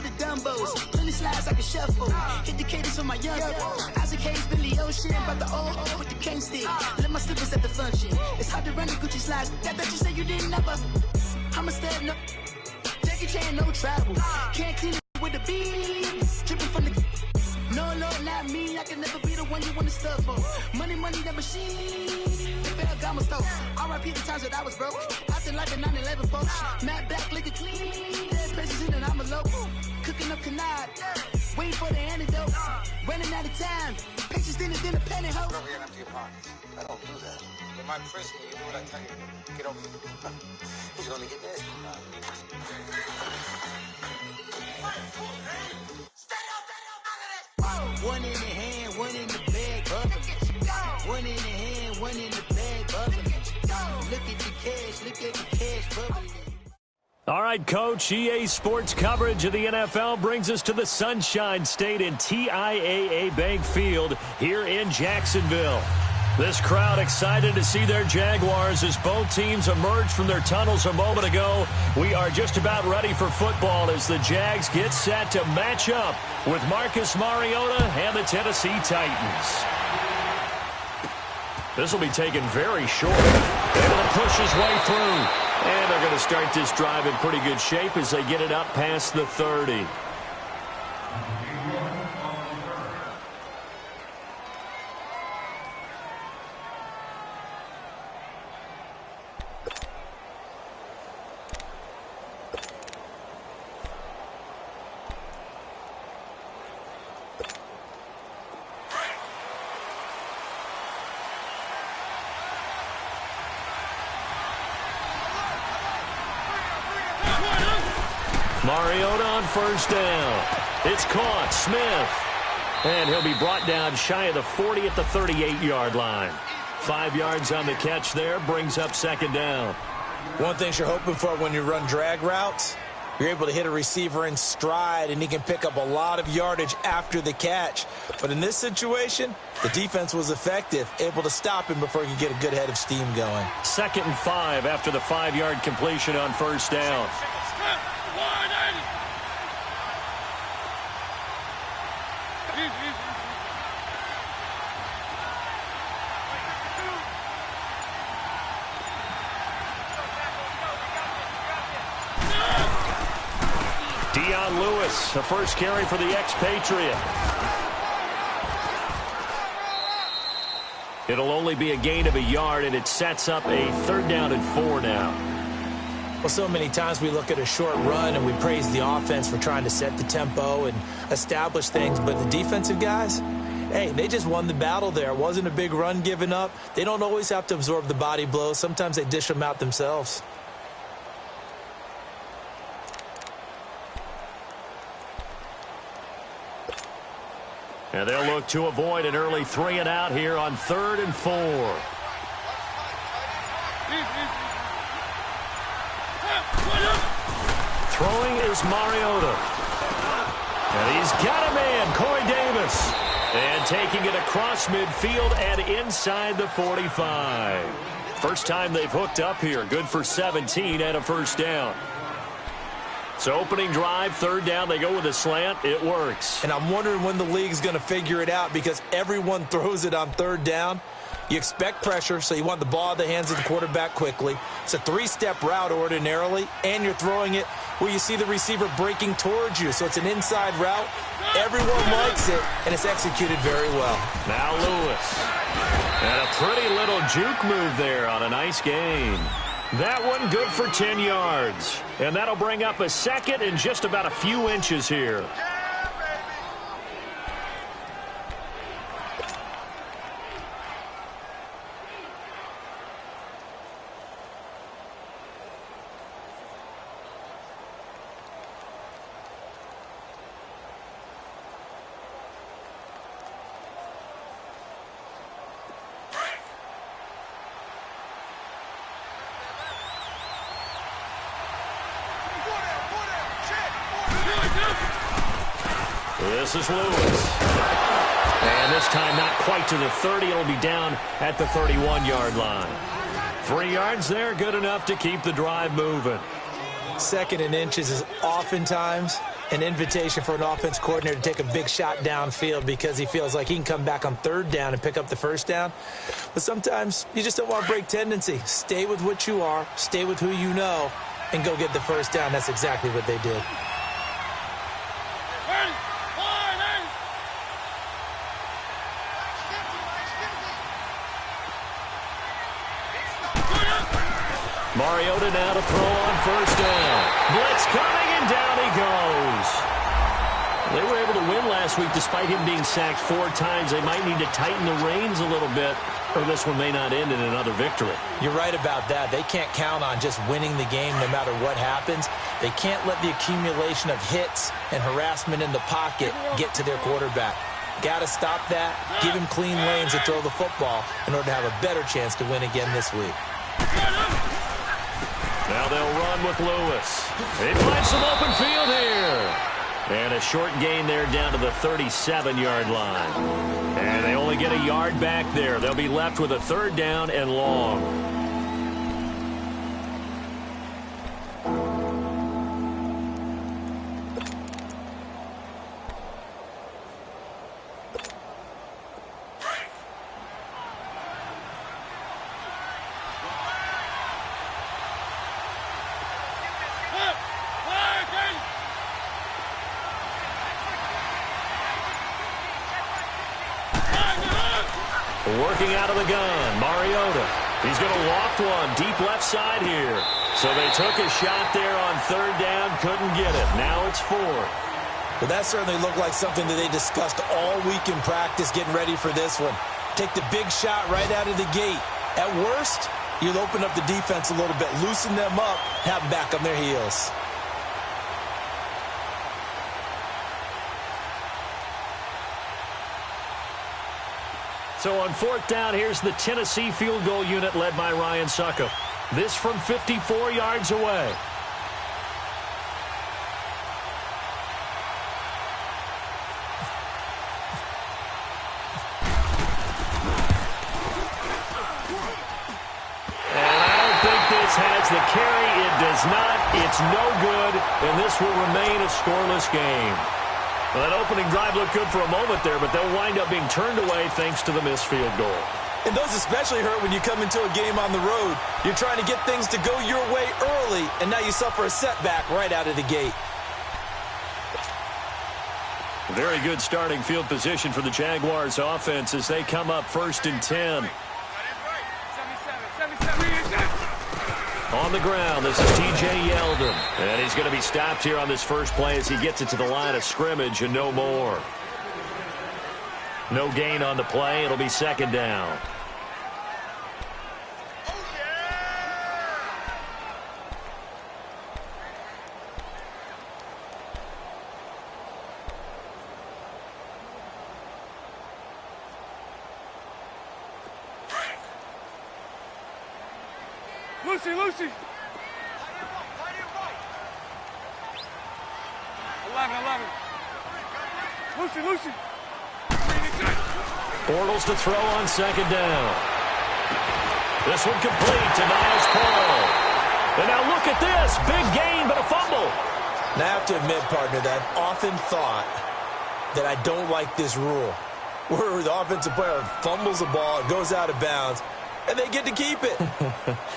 with the Dumbos. Plenty slides like a shuffle. Hit the cadence on my young. Isaac Hayes, Billy Ocean, about the old with the cane stick. Let my slippers at the function. It's hard to run the Gucci slides. That you say you didn't never. I'm a step no. Jackie Chan, no travel. Can't clean it with the beat. Dripping from the. No, Lord, not me. I can never be the one you want to stuff for. Money, the machine. Ferragamo stove. R.I.P. the times that I was broke. After like a 9/11 folks. Matte black, liquor clean. Dead presses in and I'm a local. Cooking up canard. Waiting for the antidote. Running out of time. Pictures in the penny hoe. Go over here and empty your pockets. I don't do that. In my prison, you do what I tell you to. Get over here. He's gonna get nasty. One in the hand, one in the bag, bubbling. One in the hand, one in the bag, bubbling. Look at the cash, look at the cash, bubbling. All right, Coach, EA Sports coverage of the NFL brings us to the Sunshine State in TIAA Bank Field here in Jacksonville. This crowd excited to see their Jaguars as both teams emerged from their tunnels a moment ago. We are just about ready for football as the Jags get set to match up with Marcus Mariota and the Tennessee Titans. This will be taken very short. Able to push his way through. And they're going to start this drive in pretty good shape as they get it up past the 30. Mariota on first down. It's caught. Smith. And he'll be brought down shy of the 40 at the 38-yard line. 5 yards on the catch there. Brings up second down. One thing you're hoping for when you run drag routes, you're able to hit a receiver in stride, and he can pick up a lot of yardage after the catch. But in this situation, the defense was effective, able to stop him before he could get a good head of steam going. 2nd and 5 after the 5-yard completion on first down. Lewis, the first carry for the ex-Patriot. It'll only be a gain of a yard, and it sets up a 3rd down and 4 now. Well, so many times we look at a short run and we praise the offense for trying to set the tempo and establish things, but the defensive guys, hey, they just won the battle there. It wasn't a big run given up. They don't always have to absorb the body blows. Sometimes they dish them out themselves. And they'll look to avoid an early 3 and out here on 3rd and 4. Throwing is Mariota. And he's got a man, Corey Davis. And taking it across midfield and inside the 45. First time they've hooked up here. Good for 17 and a first down. So opening drive, 3rd down, they go with a slant. It works. And I'm wondering when the league's going to figure it out because everyone throws it on 3rd down. You expect pressure, so you want the ball in the hands of the quarterback quickly. It's a 3-step route ordinarily, and you're throwing it where you see the receiver breaking towards you. So it's an inside route. Everyone likes it, and it's executed very well. Now Lewis. And a pretty little juke move there on a nice gain. That one good for 10 yards. And that'll bring up a 2nd and just about a few inches here. This is Lewis. And this time not quite to the 30. It'll be down at the 31-yard line. 3 yards there, good enough to keep the drive moving. 2nd and inches is oftentimes an invitation for an offense coordinator to take a big shot downfield because he feels like he can come back on third down and pick up the first down. But sometimes you just don't want to break tendency. Stay with what you are, stay with who you know, and go get the first down. That's exactly what they did. Mariota now to throw on first down. Blitz coming, and down he goes. They were able to win last week despite him being sacked 4 times. They might need to tighten the reins a little bit, or this one may not end in another victory. You're right about that. They can't count on just winning the game no matter what happens. They can't let the accumulation of hits and harassment in the pocket get to their quarterback. Got to stop that, give him clean lanes to throw the football in order to have a better chance to win again this week. Now they'll run with Lewis. They find some open field here. And a short gain there down to the 37-yard line. And they only get a yard back there. They'll be left with a third down and long. Working out of the gun, Mariota. He's going to loft one deep left side here. So they took a shot there on third down, couldn't get it. Now it's 4. Well, that certainly looked like something that they discussed all week in practice getting ready for this one. Take the big shot right out of the gate. At worst, you'll open up the defense a little bit, loosen them up, have them back on their heels. So on fourth down, here's the Tennessee field goal unit led by Ryan Succo. This from 54 yards away. And I don't think this has the carry. It does not. It's no good, and this will remain a scoreless game. Well, that opening drive looked good for a moment there, but they'll wind up being turned away thanks to the missed field goal. And those especially hurt when you come into a game on the road. You're trying to get things to go your way early, and now you suffer a setback right out of the gate. Very good starting field position for the Jaguars offense as they come up 1st and 10. On the ground, this is T.J. Yeldon. And he's going to be stopped here on this first play as he gets it to the line of scrimmage and no more. No gain on the play. It'll be 2nd down. Lucy. 11. Lucy. Bortles to throw on 2nd down. This one complete to Niles Paul. And now look at this. Big gain, but a fumble. Now, I have to admit, partner, that I've often thought that I don't like this rule, where the offensive player fumbles the ball, it goes out of bounds, and they get to keep it.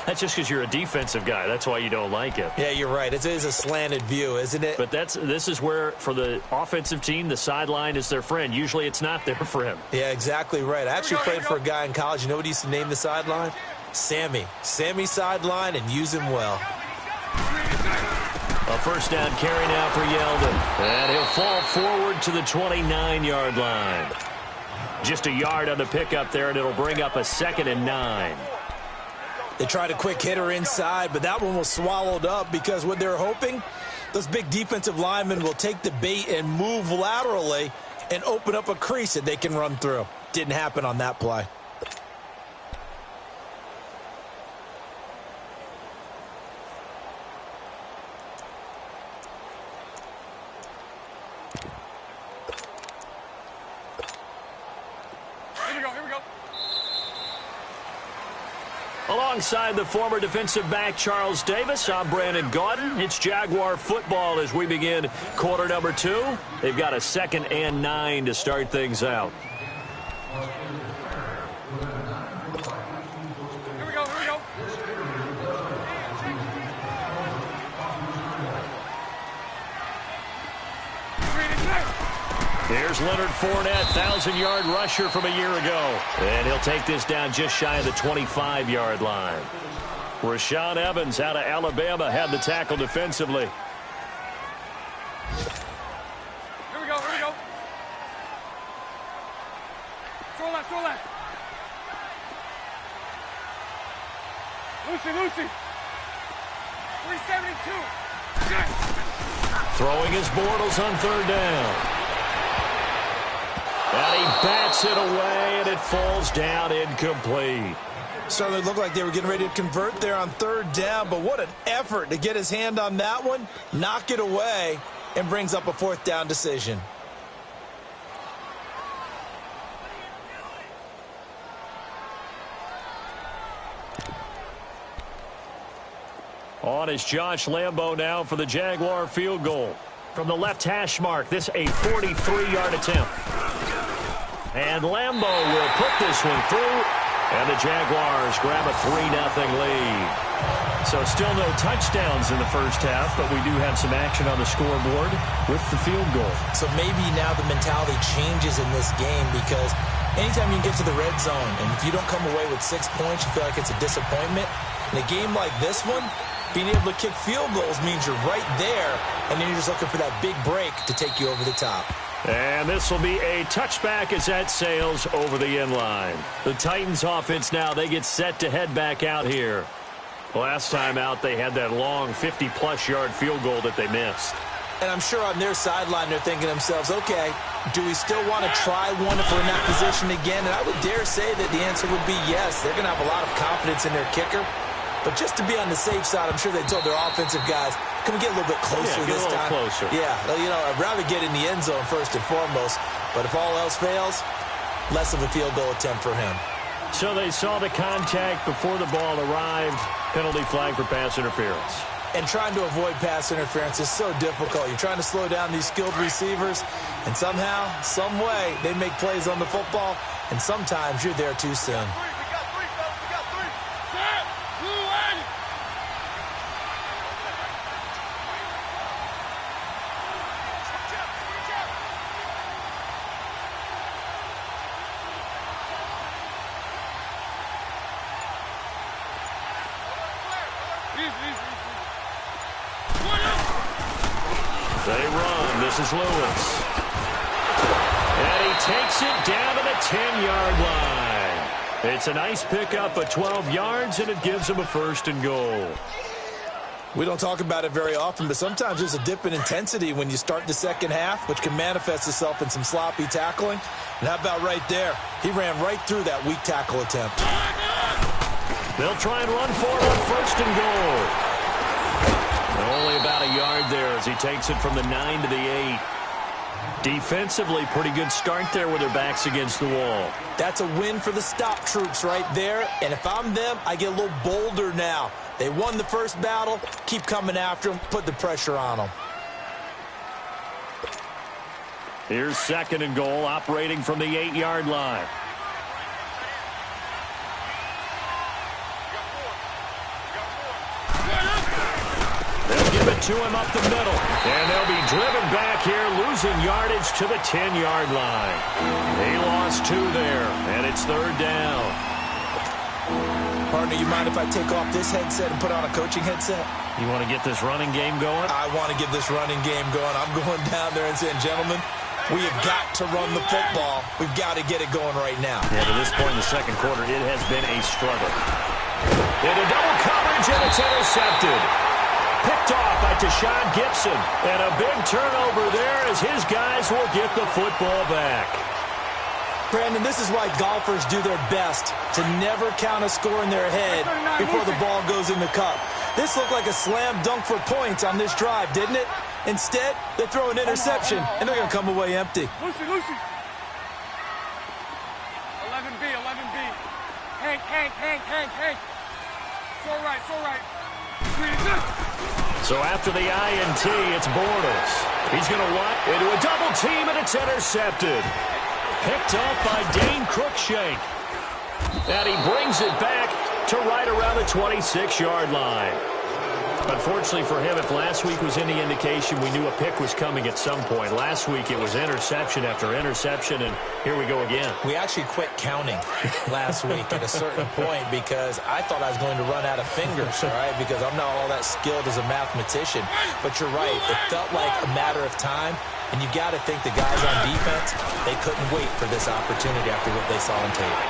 That's just because you're a defensive guy. That's why you don't like it. Yeah, you're right. It is a slanted view, isn't it? But this is where, for the offensive team, the sideline is their friend. Usually it's not there for him. Yeah, exactly right. I actually played for a guy in college. You know what he used to name the sideline? Sammy. Sammy sideline, and use him well. A first down carry now for Yeldon. And he'll fall forward to the 29-yard line. Just a yard on the pickup there, and it'll bring up a 2nd and 9. They tried a quick hitter inside, but that one was swallowed up because what they're hoping, those big defensive linemen will take the bait and move laterally and open up a crease that they can run through. Didn't happen on that play. Along Alongside the former defensive back Charles Davis, I'm Brandon Gaudin. It's Jaguar football as we begin quarter number 2. They've got a 2nd and 9 to start things out. Here we go. Here's Leonard Fournette, 1,000-yard rusher from a year ago. And he'll take this down just shy of the 25-yard line. Rashaan Evans out of Alabama had the tackle defensively. Here we go. Throw left. Lucy. 372. Yes. Throwing his Bortles on 3rd down. And he bats it away, and it falls down incomplete. Certainly looked like they were getting ready to convert there on 3rd down, but what an effort to get his hand on that one, knock it away, and brings up a 4th down decision. On is Josh Lambo now for the Jaguar field goal. From the left hash mark, this a 43-yard attempt. And Lambo will put this one through, and the Jaguars grab a 3-0 lead. So still no touchdowns in the first half, but we do have some action on the scoreboard with the field goal. So maybe now the mentality changes in this game because anytime you get to the red zone, and if you don't come away with 6 points, you feel like it's a disappointment. In a game like this one, being able to kick field goals means you're right there, and then you're just looking for that big break to take you over the top. And this will be a touchback as that sails over the end line. The Titans offense now, they get set to head back out here. Last time out, they had that long 50-plus yard field goal that they missed. And I'm sure on their sideline, they're thinking to themselves, okay, do we still want to try one if we're in that position again? And I would dare say that the answer would be yes. They're going to have a lot of confidence in their kicker. But just to be on the safe side, I'm sure they told their offensive guys, can we get a little bit closer this time? Closer. Yeah, you know, I'd rather get in the end zone first and foremost. But if all else fails, less of a field goal attempt for him. So they saw the contact before the ball arrived. Penalty flag for pass interference. And trying to avoid pass interference is so difficult. You're trying to slow down these skilled receivers, and somehow, some way, they make plays on the football, and sometimes you're there too soon. They run. This is Lewis. And he takes it down to the 10-yard line. It's a nice pickup of 12 yards, and it gives him a 1st and goal. We don't talk about it very often, but sometimes there's a dip in intensity when you start the second half, which can manifest itself in some sloppy tackling. And how about right there? He ran right through that weak tackle attempt. They'll try and run for it on 1st and goal. Only about a yard there as he takes it from the 9 to the 8. Defensively, pretty good start there with their backs against the wall. That's a win for the stop troops right there. And if I'm them, I get a little bolder now. They won the first battle. Keep coming after them. Put the pressure on them. Here's 2nd and goal, operating from the 8-yard line. They'll give it to him up the middle. And they'll be driven back here, losing yardage to the 10-yard line. He lost 2 there, and it's 3rd down. Partner, you mind if I take off this headset and put on a coaching headset? You want to get this running game going? I want to get this running game going. I'm going down there and saying, gentlemen, we have got to run the football. We've got to get it going right now. Yeah, to this point in the second quarter, it has been a struggle. Into double coverage, and it's intercepted. Picked off by Tashawn Gibson. And a big turnover there as his guys will get the football back. Brandon, this is why golfers do their best to never count a score in their head before the ball goes in the cup. This looked like a slam dunk for points on this drive, didn't it? Instead, they throw an interception, and they're going to come away empty. Lucy. 11B. Hank. all right, it's all right. So after the INT, it's Bortles. He's going to run into a double team, and it's intercepted. Picked up by Dane Cruikshank. And he brings it back to right around the 26-yard line. Unfortunately for him, if last week was any indication, we knew a pick was coming at some point. Last week it was interception after interception, and here we go again. We actually quit counting last week at a certain point because I thought I was going to run out of fingers, all right, because I'm not all that skilled as a mathematician. But you're right. It felt like a matter of time, and you got to think the guys on defense, they couldn't wait for this opportunity after what they saw on tape.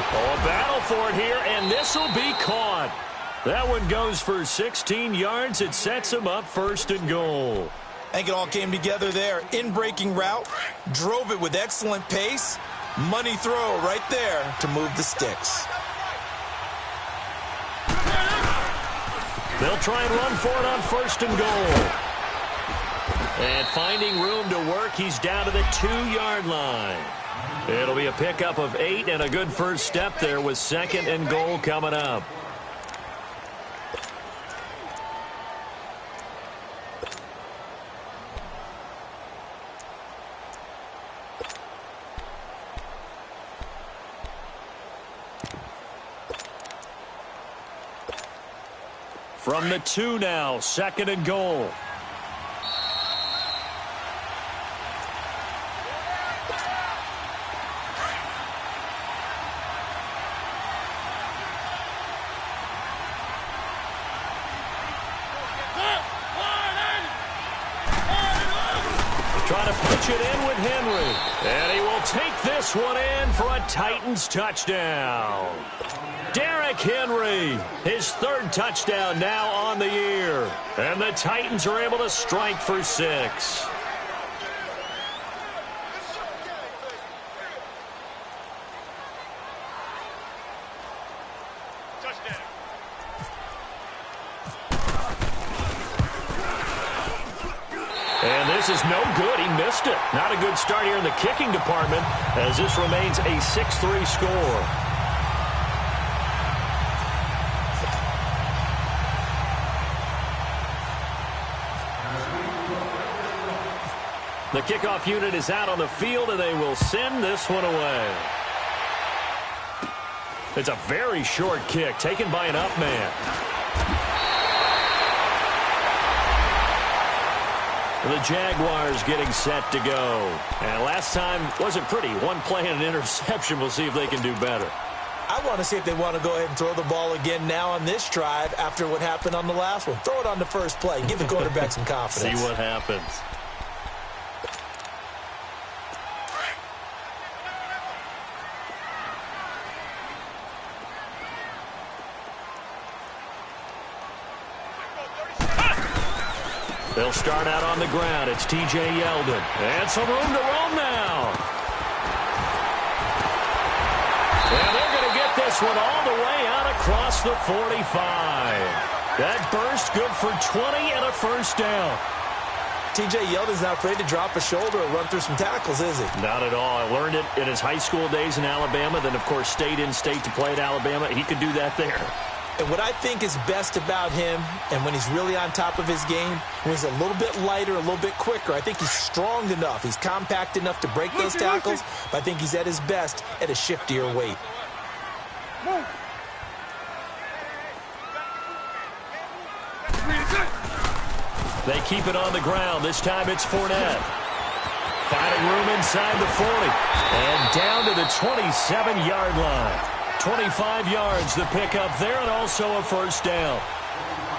Oh, a battle for it here, and this will be caught. That one goes for 16 yards. It sets him up 1st and goal. I think it all came together there. In-breaking route, drove it with excellent pace. Money throw right there to move the sticks. They'll try and run for it on 1st and goal. And finding room to work, he's down to the 2-yard line. It'll be a pickup of 8 and a good first step there with 2nd and goal coming up. From the 2 now, 2nd and goal. Trying to pitch it in with Henry. And he will take this one in for a Titans touchdown. Derrick Henry, his 3rd touchdown now on the year. And the Titans are able to strike for 6. And this is no good. He missed it. Not a good start here in the kicking department as this remains a 6-3 score. The kickoff unit is out on the field, and they will send this one away. It's a very short kick taken by an up man. The Jaguars getting set to go. And last time wasn't pretty. One play and an interception. We'll see if they can do better. I want to see if they want to go ahead and throw the ball again now on this drive after what happened on the last one. Throw it on the first play. Give the quarterback some confidence. See what happens. They'll start out on the ground. It's T.J. Yeldon. And some room to roam now. And they're going to get this one all the way out across the 45. That burst good for 20 and a first down. T.J. Yeldon's not afraid to drop a shoulder or run through some tackles, is he? Not at all. I learned it in his high school days in Alabama. Then, of course, stayed in state to play at Alabama. He could do that there. And what I think is best about him, and when he's really on top of his game, when he's a little bit lighter, a little bit quicker, I think he's strong enough. He's compact enough to break those tackles, but I think he's at his best at a shiftier weight. They keep it on the ground. This time it's Fournette. Finding room inside the 40. And down to the 27-yard line. 25 yards the pickup there, and also a first down.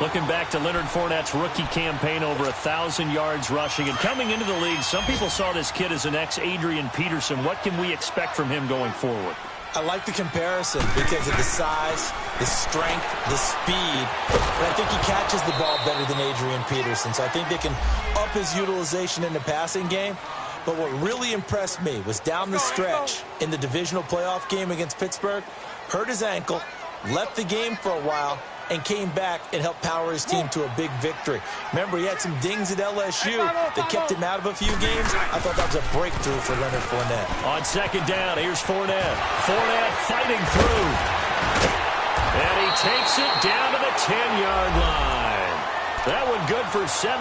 Looking back to Leonard Fournette's rookie campaign, over 1,000 yards rushing. And coming into the league, some people saw this kid as an ex-Adrian Peterson. What can we expect from him going forward? I like the comparison because of the size, the strength, the speed. And I think he catches the ball better than Adrian Peterson. So I think they can up his utilization in the passing game. But what really impressed me was down the stretch in the divisional playoff game against Pittsburgh, hurt his ankle, left the game for a while, and came back and helped power his team to a big victory. Remember, he had some dings at LSU that kept him out of a few games. I thought that was a breakthrough for Leonard Fournette. On second down, here's Fournette. Fournette fighting through. And he takes it down to the 10-yard line. That one good for 17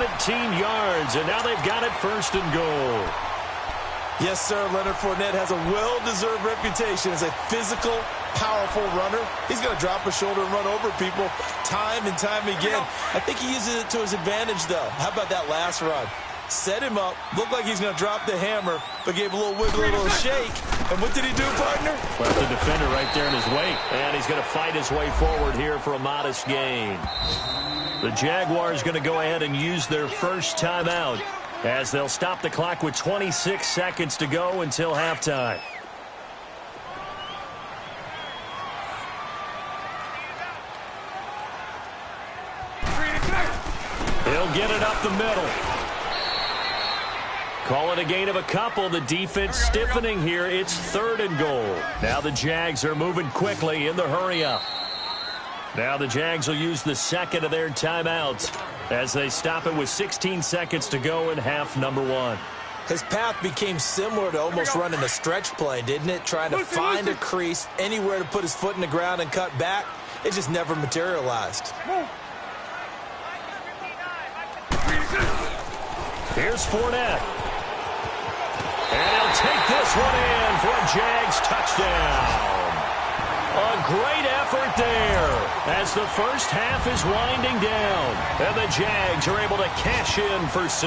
yards, and now they've got it first and goal. Yes, sir. Leonard Fournette has a well-deserved reputation as a physical, powerful runner. He's going to drop a shoulder and run over people time and time again. I think he uses it to his advantage, though. How about that last run? Set him up, looked like he's going to drop the hammer, but gave a little wiggle, a little shake. And what did he do, partner? Left the defender right there in his wake. And he's going to fight his way forward here for a modest gain. The Jaguars going to go ahead and use their first timeout, as they'll stop the clock with 26 seconds to go until halftime. He'll get it up the middle. Call it a gain of a couple. The defense stiffening here. It's 3rd and goal. Now the Jags are moving quickly in the hurry-up. Now the Jags will use the second of their timeouts as they stop it with 16 seconds to go in half number 1. His path became similar to almost running a stretch play, didn't it? Trying to find a crease, anywhere to put his foot in the ground and cut back. It just never materialized. Here's Fournette. And he'll take this one in for a Jags touchdown. A great effort there as the first half is winding down. And the Jags are able to cash in for 6.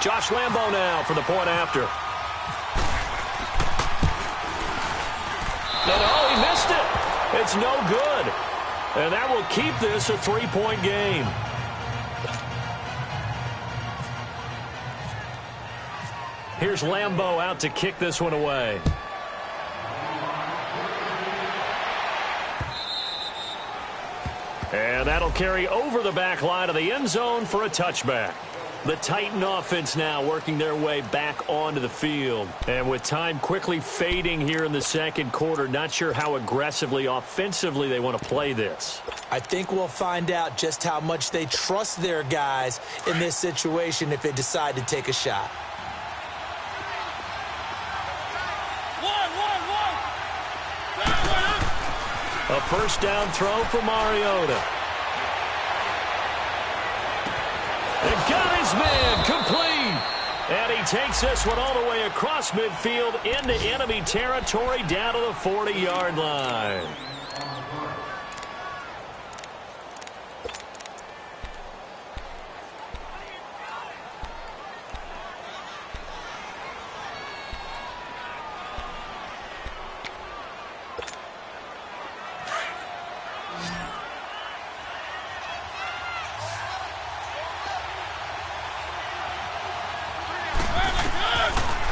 Josh Lambo now for the point after. And oh, he missed it. It's no good. And that will keep this a 3-point game. Here's Lambo out to kick this one away. And that'll carry over the back line of the end zone for a touchback. The Titan offense now working their way back onto the field. And with time quickly fading here in the second quarter, not sure how aggressively, offensively they want to play this. I think we'll find out just how much they trust their guys in this situation if they decide to take a shot. A first down throw for Mariota. And got his man complete. And he takes this one all the way across midfield into enemy territory down to the 40-yard line.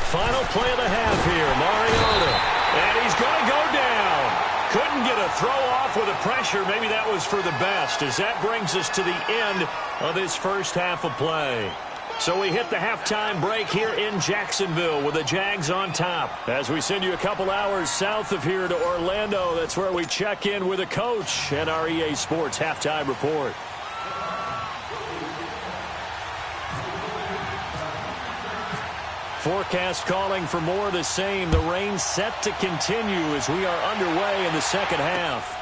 Final play of the half here, Mariota. And he's going to go down. Couldn't get a throw off with the pressure. Maybe that was for the best, as that brings us to the end of this first half of play. So we hit the halftime break here in Jacksonville with the Jags on top. As we send you a couple hours south of here to Orlando, that's where we check in with the coach and our EA Sports halftime report. Forecast calling for more of the same. The rain set to continue as we are underway in the second half.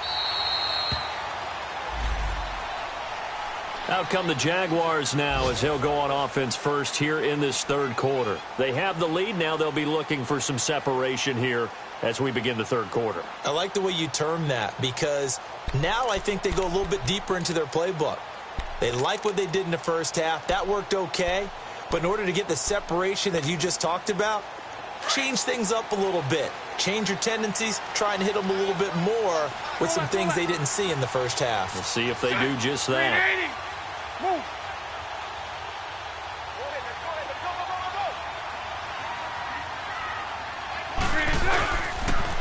Out come the Jaguars now as they'll go on offense first here in this third quarter. They have the lead now. They'll be looking for some separation here as we begin the third quarter. I like the way you term that, because now I think they go a little bit deeper into their playbook. They like what they did in the first half. That worked okay. But in order to get the separation that you just talked about, change things up a little bit. Change your tendencies, try and hit them a little bit more with some things they didn't see in the first half. We'll see if they do just that.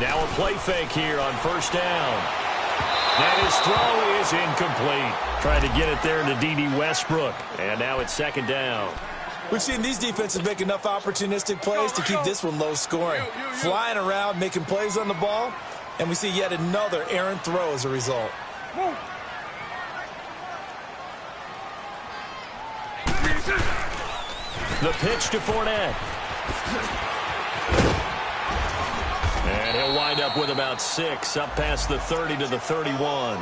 Now a play fake here on first down. And his throw is incomplete. Trying to get it there to D.D. Westbrook. And now it's second down. We've seen these defenses make enough opportunistic plays to keep this one low scoring. Flying around, making plays on the ball, and we see yet another errant throw as a result. The pitch to Fournette. And he'll wind up with about 6, up past the 30 to the 31.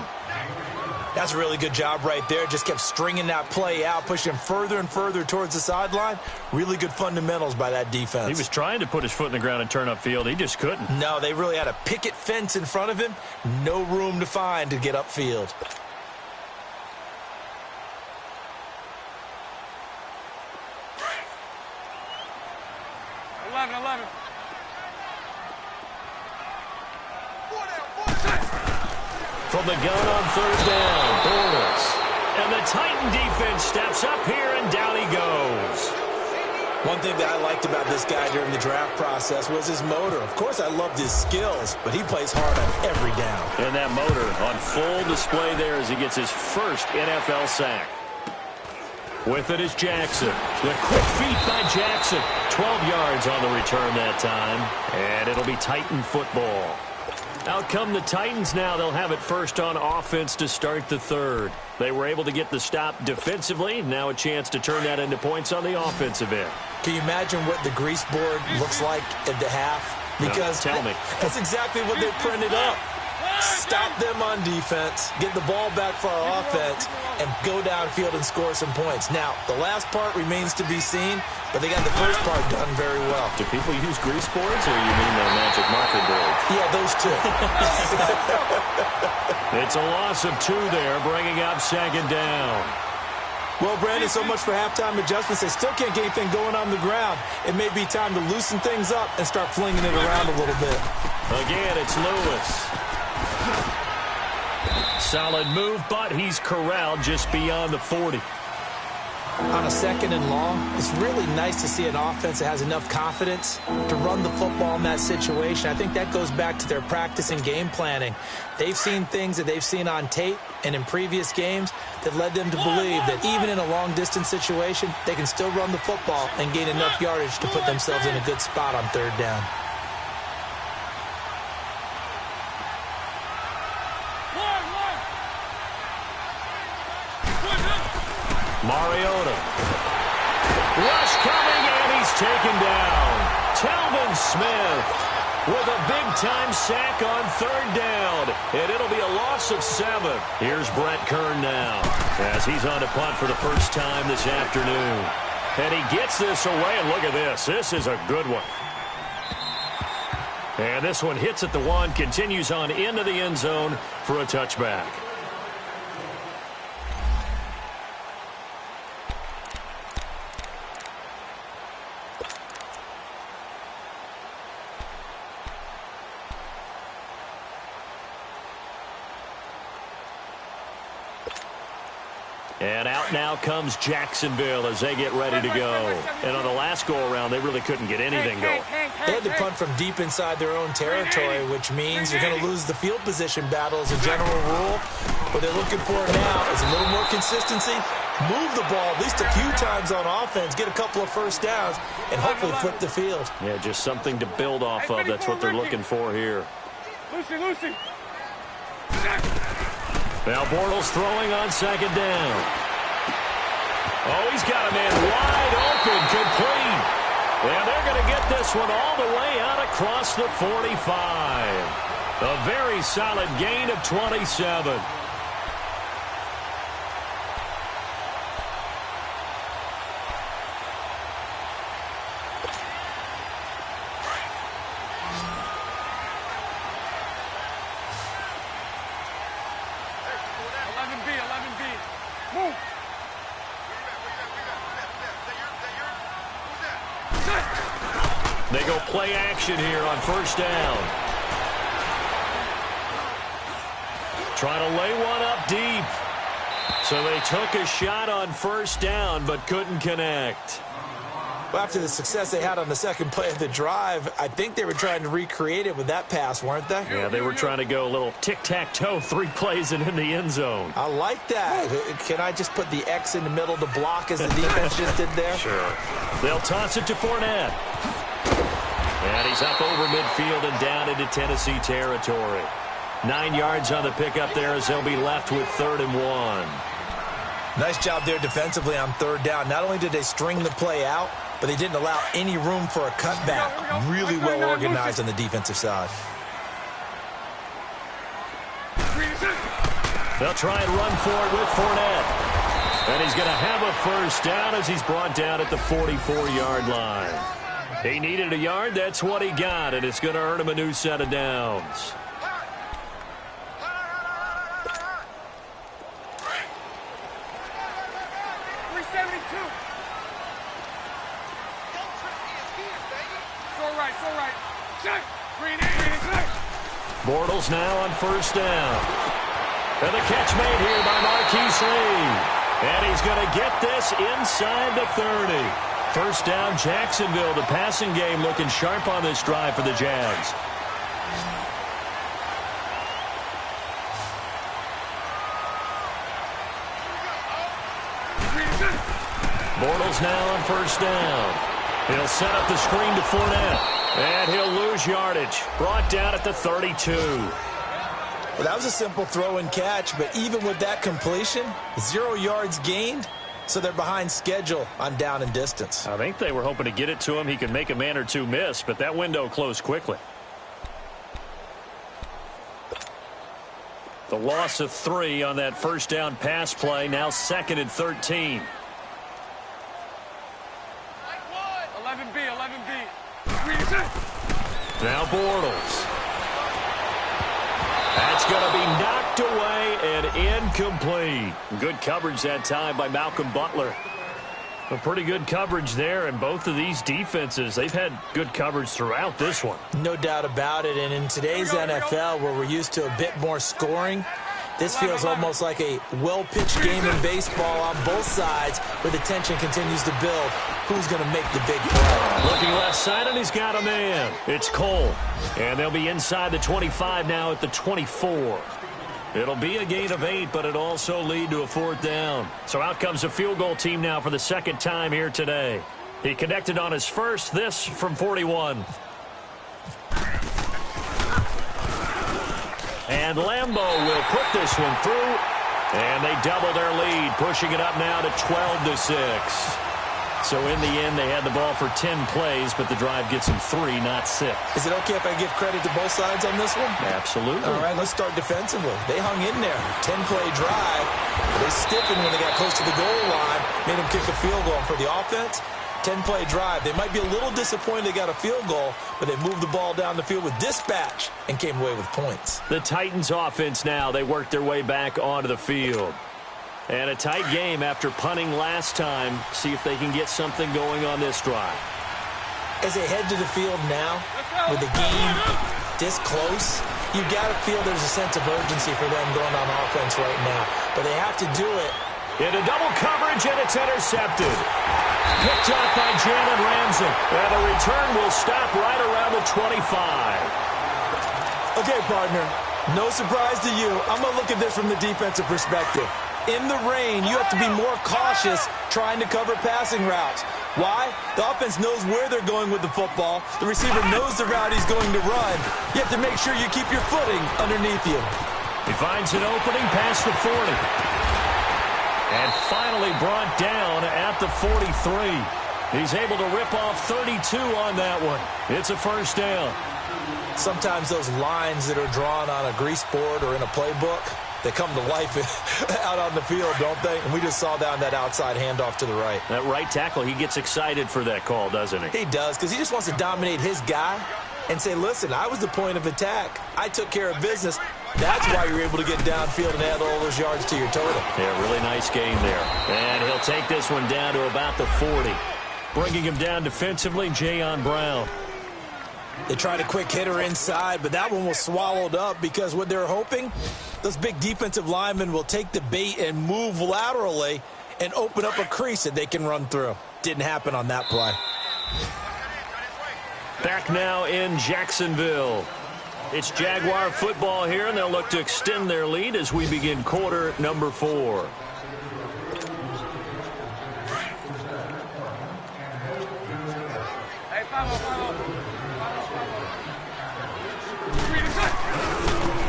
That's a really good job right there. Just kept stringing that play out, pushing him further and further towards the sideline. Really good fundamentals by that defense. He was trying to put his foot in the ground and turn upfield. He just couldn't. No, they really had a picket fence in front of him. No room to find to get upfield. From the gun on third down, Bortles. And the Titan defense steps up here, and down he goes. One thing that I liked about this guy during the draft process was his motor. Of course, I loved his skills, but he plays hard on every down. And that motor on full display there as he gets his first NFL sack. With it is Jackson. The quick feet by Jackson. 12 yards on the return that time. And it'll be Titan football. Out come the Titans now. They'll have it first on offense to start the third. They were able to get the stop defensively. Now a chance to turn that into points on the offensive end. Can you imagine what the grease board looks like at the half? Because no, tell me. That's exactly what they printed up. Stop them on defense, get the ball back for our offense, and go downfield and score some points. Now, the last part remains to be seen, but they got the first part done very well. Do people use grease boards, or you mean the magic marker boards? Yeah, those two. It's a loss of 2 there, bringing up second down. Well, Brandon, so much for halftime adjustments. They still can't get anything going on the ground. It may be time to loosen things up and start flinging it around a little bit. Again, it's Lewis. Solid move, but he's corralled just beyond the 40. On a second and long, it's really nice to see an offense that has enough confidence to run the football in that situation. I think that goes back to their practice and game planning. They've seen things that they've seen on tape and in previous games that led them to believe that even in a long-distance situation, they can still run the football and gain enough yardage to put themselves in a good spot on third down. Mariota. Rush coming, and he's taken down. Telvin Smith with a big-time sack on third down. And it'll be a loss of 7. Here's Brett Kern now as he's on to punt for the first time this afternoon. And he gets this away, and look at this. This is a good one. And this one hits at the 1, continues on into the end zone for a touchback. And out now comes Jacksonville as they get ready to go. And on the last go-around, they really couldn't get anything going. They had to punt from deep inside their own territory, which means you're going to lose the field position battle as a general rule. What they're looking for now is a little more consistency, move the ball at least a few times on offense, get a couple of first downs, and hopefully flip the field. Yeah, just something to build off of. That's what they're looking for here. Lucy. Now Bortles throwing on second down. Oh, he's got a man wide open, complete. And they're going to get this one all the way out across the 45. A very solid gain of 27. They go play action here on first down. Trying to lay one up deep. So they took a shot on first down but couldn't connect. Well, after the success they had on the second play of the drive, I think they were trying to recreate it with that pass, weren't they? Yeah, they were trying to go a little tic-tac-toe, 3 plays and in the end zone. I like that. Can I just put the X in the middle to block as the defense just did there? Sure. They'll toss it to Fournette. And he's up over midfield and down into Tennessee territory. 9 yards on the pickup there as they'll be left with 3rd and 1. Nice job there defensively on third down. Not only did they string the play out, but they didn't allow any room for a cutback. Really well organized on the defensive side. They'll try and run for it with Fournette. And he's going to have a first down as he's brought down at the 44-yard line. He needed a yard. That's what he got, and it's going to earn him a new set of downs. Bortles now on first down. And the catch made here by Marquise Lee. And he's going to get this inside the 30. First down, Jacksonville. The passing game looking sharp on this drive for the Jags. Bortles now on first down. He'll set up the screen to Fournette. And he'll lose yardage. Brought down at the 32. Well, that was a simple throw and catch, but even with that completion, 0 yards gained, so they're behind schedule on down and distance. I think they were hoping to get it to him. He could make a man or two miss, but that window closed quickly. The loss of 3 on that first down pass play, now 2nd and 13. 11B. Now Bortles. That's going to be knocked away and incomplete. Good coverage that time by Malcolm Butler. A pretty good coverage there, and both of these defenses, they've had good coverage throughout this one. No doubt about it, and in today's NFL where we're used to a bit more scoring, this feels almost like a well-pitched game in baseball on both sides where the tension continues to build. Who's going to make the big play? Looking left side, and he's got a man. It's Cole. And they'll be inside the 25 now at the 24. It'll be a gain of 8, but it'll also lead to a 4th down. So out comes a field goal team now for the 2nd time here today. He connected on his first, this from 41. And Lambeau will put this one through. And they double their lead, pushing it up now to 12-6. So in the end, they had the ball for 10 plays, but the drive gets them 3, not 6. Is it okay if I give credit to both sides on this one? Absolutely. All right, let's start defensively. They hung in there. 10-play drive. They stiffened when they got close to the goal line, made them kick a field goal. And for the offense, 10-play drive. They might be a little disappointed they got a field goal, but they moved the ball down the field with dispatch and came away with points. The Titans offense now, they worked their way back onto the field. And a tight game after punting last time. See if they can get something going on this drive. As they head to the field now, with the game this close, you've got to feel there's a sense of urgency for them going on offense right now. But they have to do it. Into double coverage, and it's intercepted. Picked up by Jalen Ramsey. And the return will stop right around the 25. Okay, partner, no surprise to you. I'm going to look at this from the defensive perspective. In the rain, you have to be more cautious trying to cover passing routes. Why? The offense knows where they're going with the football. The receiver knows the route he's going to run. You have to make sure you keep your footing underneath you. He finds an opening past the 40. And finally brought down at the 43. He's able to rip off 32 on that one. It's a first down. Sometimes those lines that are drawn on a grease board or in a playbook, they come to life out on the field, don't they? And we just saw down that outside handoff to the right. That right tackle, he gets excited for that call, doesn't he? He does, because he just wants to dominate his guy and say, listen, I was the point of attack. I took care of business. That's why you're able to get downfield and add all those yards to your total. Yeah, really nice game there. And he'll take this one down to about the 40. Bringing him down defensively, Jayon Brown. They tried a quick hitter inside, but that one was swallowed up because what they're hoping, those big defensive linemen will take the bait and move laterally and open up a crease that they can run through. Didn't happen on that play. Back now in Jacksonville. It's Jaguar football here, and they'll look to extend their lead as we begin quarter number 4. Hey, follow.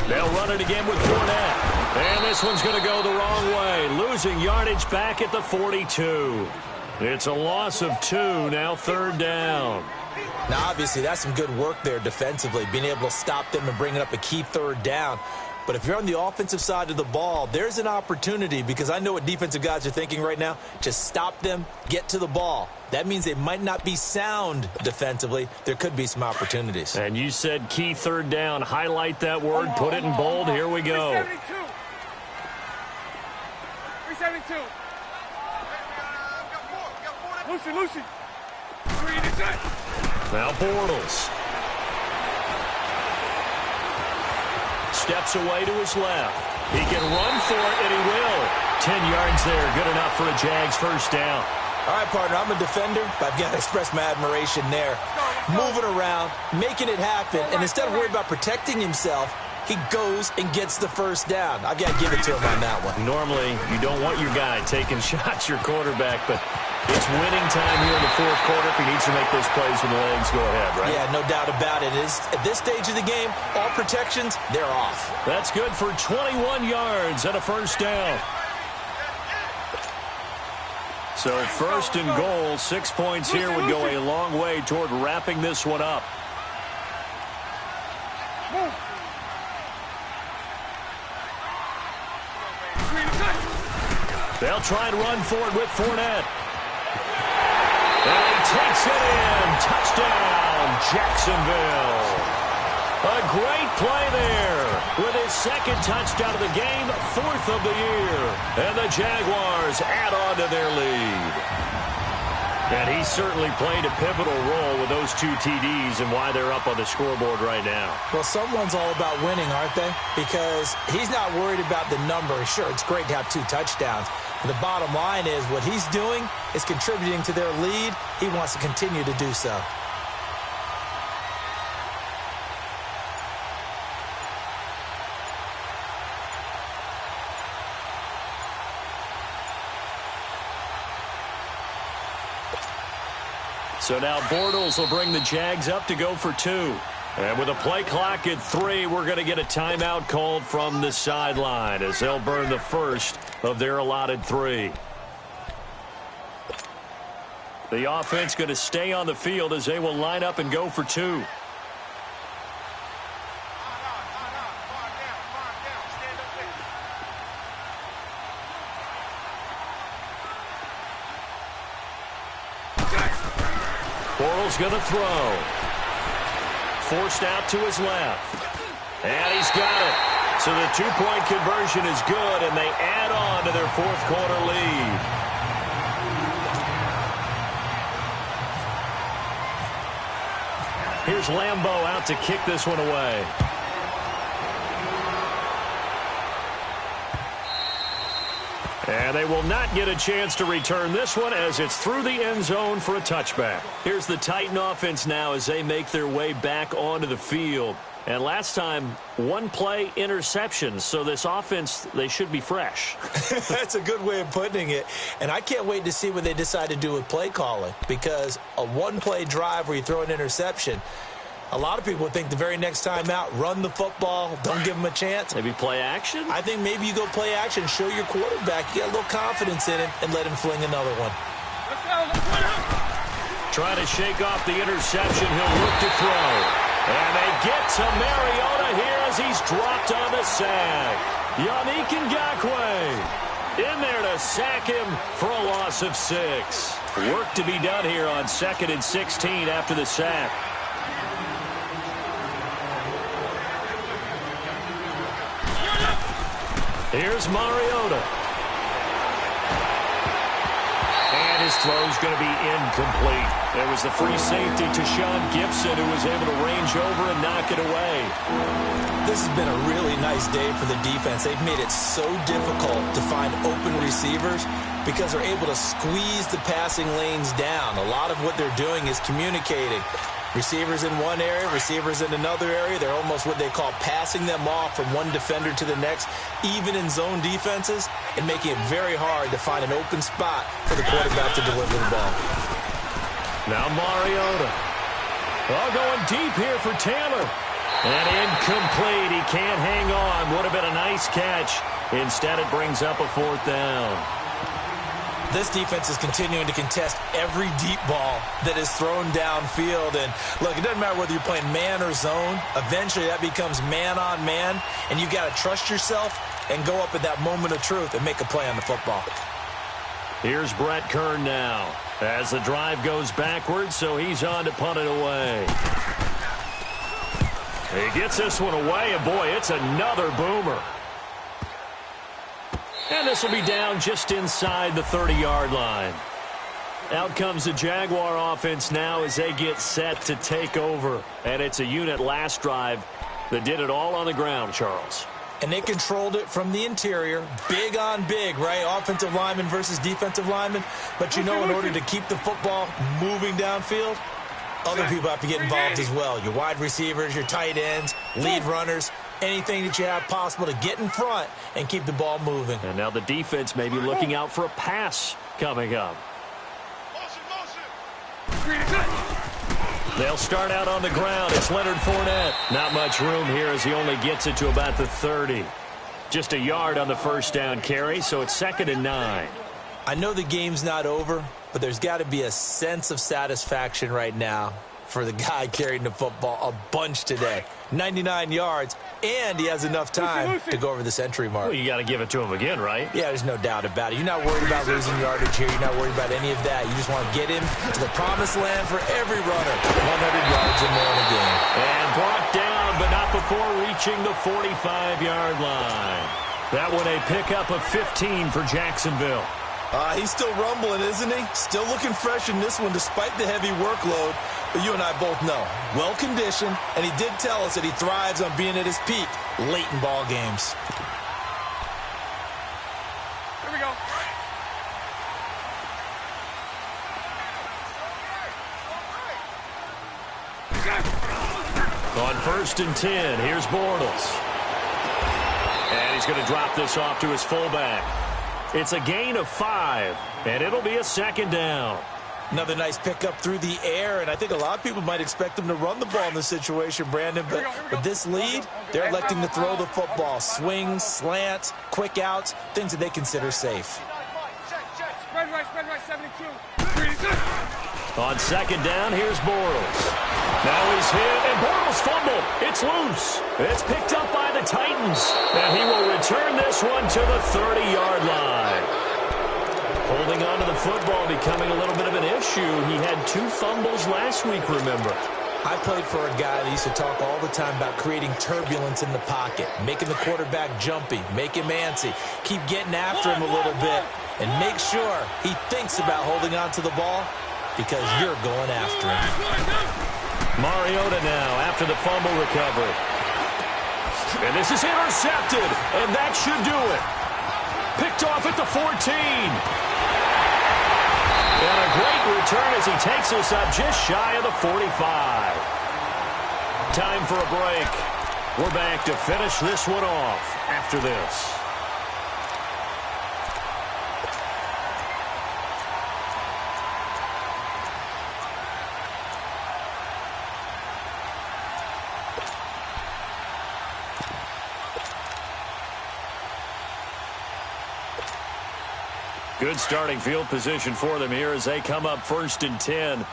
They'll run it again with Fournette. And this one's going to go the wrong way. Losing yardage back at the 42. It's a loss of 2, now 3rd down. Now, obviously, that's some good work there defensively, being able to stop them and bringing up a key 3rd down. But if you're on the offensive side of the ball, there's an opportunity, because I know what defensive guys are thinking right now. Just stop them, get to the ball. That means they might not be sound defensively. There could be some opportunities. And you said key 3rd down. Highlight that word, put it in bold. Here we go. 372. Lucy. Now Bortles. Steps away to his left. He can run for it, and he will. 10 yards there. Good enough for a Jags 1st down. All right, partner, I'm a defender, but I've got to express my admiration there. Moving around, making it happen, and instead of worrying about protecting himself, he goes and gets the 1st down. I've got to give it to him on that one. Normally, you don't want your guy taking shots, your quarterback, but it's winning time here in the 4th quarter. If he needs to make those plays when the legs go ahead, right? Yeah, no doubt about it. At this stage of the game, all protections, they're off. That's good for 21 yards and a 1st down. So 1st and goal, 6 points here would go a long way toward wrapping this one up. They'll try and run for it with Fournette. And he takes it in. Touchdown, Jacksonville. A great play there with his 2nd touchdown of the game, 4th of the year. And the Jaguars add on to their lead. And he certainly played a pivotal role with those 2 TDs and why they're up on the scoreboard right now. Well, someone's all about winning, aren't they? Because he's not worried about the number. Sure, it's great to have 2 touchdowns. But the bottom line is what he's doing is contributing to their lead. He wants to continue to do so. So now Bortles will bring the Jags up to go for 2. And with a play clock at 3, we're going to get a timeout called from the sideline as they'll burn the 1st of their allotted 3. The offense going to stay on the field as they will line up and go for 2. Bortles going to throw. Forced out to his left. And he's got it. So the 2-point conversion is good, and they add on to their 4th quarter lead. Here's Lambeau out to kick this one away. And they will not get a chance to return this one as it's through the end zone for a touchback. Here's the Titan offense now as they make their way back onto the field. And last time, 1 play interception. So this offense, they should be fresh. That's a good way of putting it. And I can't wait to see what they decide to do with play calling. Because a 1-play drive where you throw an interception, a lot of people would think the very next time out, run the football, don't give them a chance. Maybe play action? I think maybe you go play action, show your quarterback, you got a little confidence in him, and let him fling another one. Trying to shake off the interception, he'll look to throw. And they get to Mariota here as he's dropped on the sack. Yannick Ngakoue in there to sack him for a loss of 6. Work to be done here on 2nd and 16 after the sack. Here's Mariota. And his throw's going to be incomplete. There was the free safety to Sean Gibson, who was able to range over and knock it away. This has been a really nice day for the defense. They've made it so difficult to find open receivers because they're able to squeeze the passing lanes down. A lot of what they're doing is communicating. Receivers in one area, receivers in another area. They're almost what they call passing them off from one defender to the next, even in zone defenses, and making it very hard to find an open spot for the quarterback to deliver the ball. Now Mariota. Oh, going deep here for Taylor. And incomplete. He can't hang on. Would have been a nice catch. Instead, it brings up a 4th down. This defense is continuing to contest every deep ball that is thrown downfield. And, look, it doesn't matter whether you're playing man or zone. Eventually, that becomes man on man, and you've got to trust yourself and go up at that moment of truth and make a play on the football. Here's Brett Kern now as the drive goes backwards, so he's on to punt it away. He gets this one away, and, boy, it's another boomer. And this will be down just inside the 30-yard line. Out comes the Jaguar offense now as they get set to take over. And it's a unit last drive that did it all on the ground, Charles. And they controlled it from the interior. Big on big, right? Offensive lineman versus defensive lineman. But, you know, in order to keep the football moving downfield, other people have to get involved as well. Your wide receivers, your tight ends, lead runners, anything that you have possible to get in front and keep the ball moving. And now the defense may be looking out for a pass coming up. They'll start out on the ground. It's Leonard Fournette. Not much room here as he only gets it to about the 30. Just a yard on the first down carry, so it's 2nd and 9. I know the game's not over, but there's got to be a sense of satisfaction right now for the guy carrying the football a bunch today. 99 yards, and he has enough time to go over the century mark. Well, you got to give it to him again, right? Yeah, there's no doubt about it. You're not worried about losing yardage here. You're not worried about any of that. You just want to get him to the promised land for every runner. 100 yards or more in a game. And brought down, but not before reaching the 45-yard line. That one a pickup of 15 for Jacksonville. He's still rumbling, isn't he? Still looking fresh in this one despite the heavy workload. But you and I both know, well-conditioned, and he did tell us that he thrives on being at his peak late in ball games. Here we go. On 1st and 10, here's Bortles. And he's going to drop this off to his fullback. It's a gain of 5, and it'll be a 2nd down. Another nice pickup through the air, and I think a lot of people might expect him to run the ball in this situation, Brandon. But with this lead, they're electing to throw the football. Swings, slants, quick outs, things that they consider safe. Spread right, 72. On 2nd down, here's Bortles. Now he's hit, and Bortles fumbled. It's loose. It's picked up by the Titans. And he will return this one to the 30-yard line. Holding on to the football becoming a little bit of an issue. He had 2 fumbles last week, remember. I played for a guy that used to talk all the time about creating turbulence in the pocket, making the quarterback jumpy, make him antsy, keep getting after him a little bit, and make sure he thinks about holding on to the ball because you're going after him. Mariota now after the fumble recovery. And this is intercepted, and that should do it. Picked off at the 14. And a great return as he takes us up just shy of the 45. Time for a break. We're back to finish this one off after this. Good starting field position for them here as they come up 1st and 10.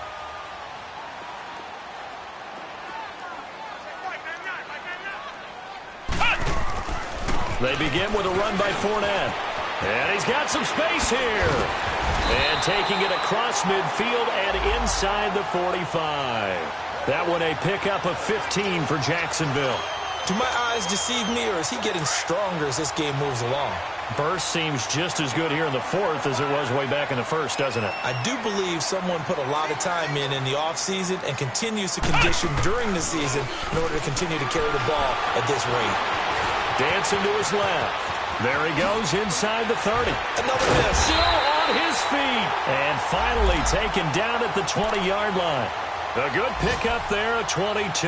They begin with a run by Fournette. And he's got some space here. And taking it across midfield and inside the 45. That one a pickup of 15 for Jacksonville. Do my eyes deceive me, or is he getting stronger as this game moves along? Burst seems just as good here in the 4th as it was way back in the 1st, doesn't it? I do believe someone put a lot of time in the offseason and continues to condition during the season in order to continue to carry the ball at this rate. Dancing to his left. There he goes inside the 30. Another miss. Still on his feet. And finally taken down at the 20-yard line. A good pickup there at 22.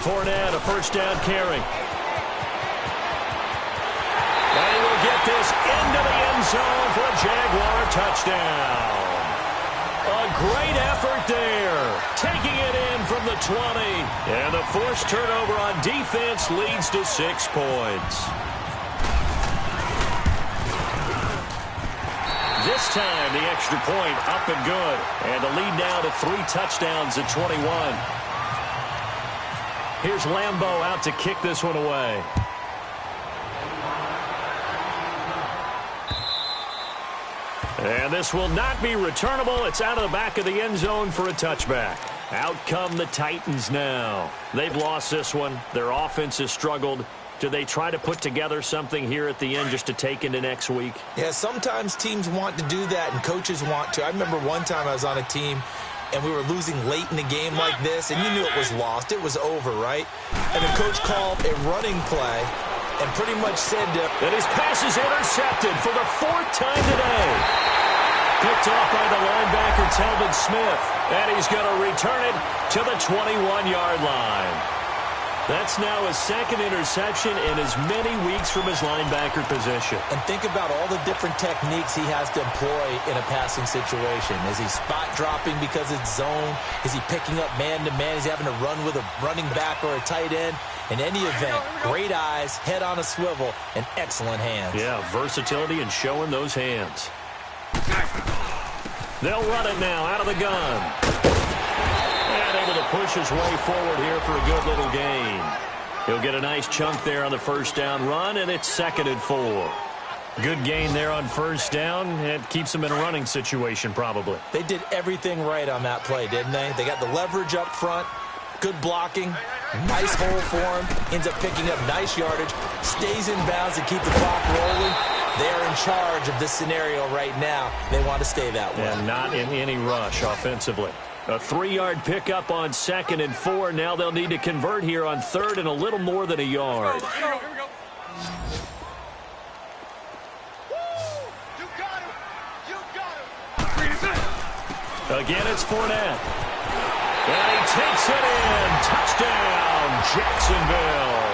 Fournette, a first down carry. And he will get this into the end zone for a Jaguar touchdown. A great effort there. Taking it in from the 20. And the forced turnover on defense leads to 6 points. This time, the extra point up and good. And the lead now to 3 touchdowns at 21. Here's Lambeau out to kick this one away. And this will not be returnable. It's out of the back of the end zone for a touchback. Out come the Titans now. They've lost this one. Their offense has struggled. Do they try to put together something here at the end just to take into next week? Yeah, sometimes teams want to do that and coaches want to. I remember one time I was on a team and we were losing late in the game like this, and you knew it was lost. It was over, right? And the coach called a running play and pretty much said that his pass is intercepted for the 4th time today. Picked off by the linebacker, Telvin Smith. And he's going to return it to the 21-yard line. That's now his 2nd interception in as many weeks from his linebacker position. And think about all the different techniques he has to employ in a passing situation. Is he spot dropping because it's zone? Is he picking up man-to-man? Is he having to run with a running back or a tight end? In any event, great eyes, head on a swivel, and excellent hands. Yeah, versatility and showing those hands. They'll run it now out of the gun. And able to push his way forward here for a good little gain. He'll get a nice chunk there on the first down run, and it's 2nd and 4. Good gain there on first down. It keeps them in a running situation probably. They did everything right on that play, didn't they? They got the leverage up front, good blocking, nice hole for him, ends up picking up nice yardage, stays in bounds to keep the clock rolling. They're in charge of this scenario right now. They want to stay that way. And not in any rush offensively. A 3-yard pickup on 2nd and 4. Now they'll need to convert here on 3rd and a little more than a yard. Here we go. Again, it's Fournette. And he takes it in. Touchdown, Jacksonville.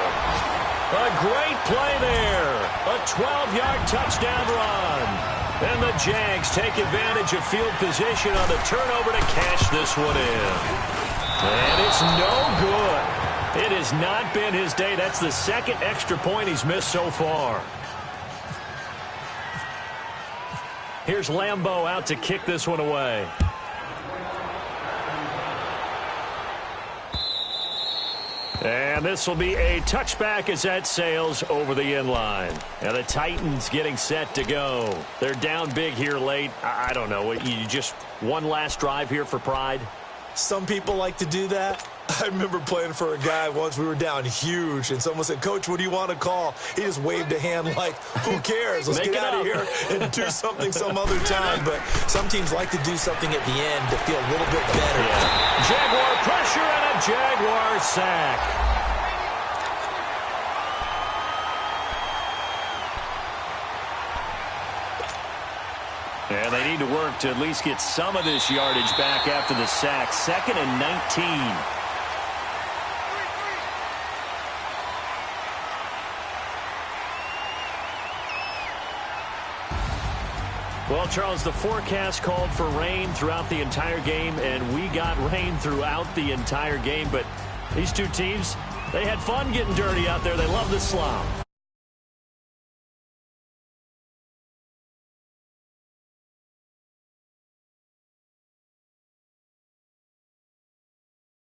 A great play there. A 12-yard touchdown run. And the Jags take advantage of field position on the turnover to cash this one in. And it's no good. It has not been his day. That's the 2nd extra point he's missed so far. Here's Lambeau out to kick this one away. And this will be a touchback as that sails over the end line. And the Titans getting set to go. They're down big here late. I don't know. You just one last drive here for pride? Some people like to do that. I remember playing for a guy once. We were down huge, and someone said, "Coach, what do you want to call?" He just waved a hand like, who cares? Let's get out of here and do something some other time. But some teams like to do something at the end to feel a little bit better. Yeah. Jaguar pressure and a Jaguar sack. And they need to work to at least get some of this yardage back after the sack. 2nd and 19. Well, Charles, the forecast called for rain throughout the entire game, and we got rain throughout the entire game. But these two teams, they had fun getting dirty out there. They love the slop.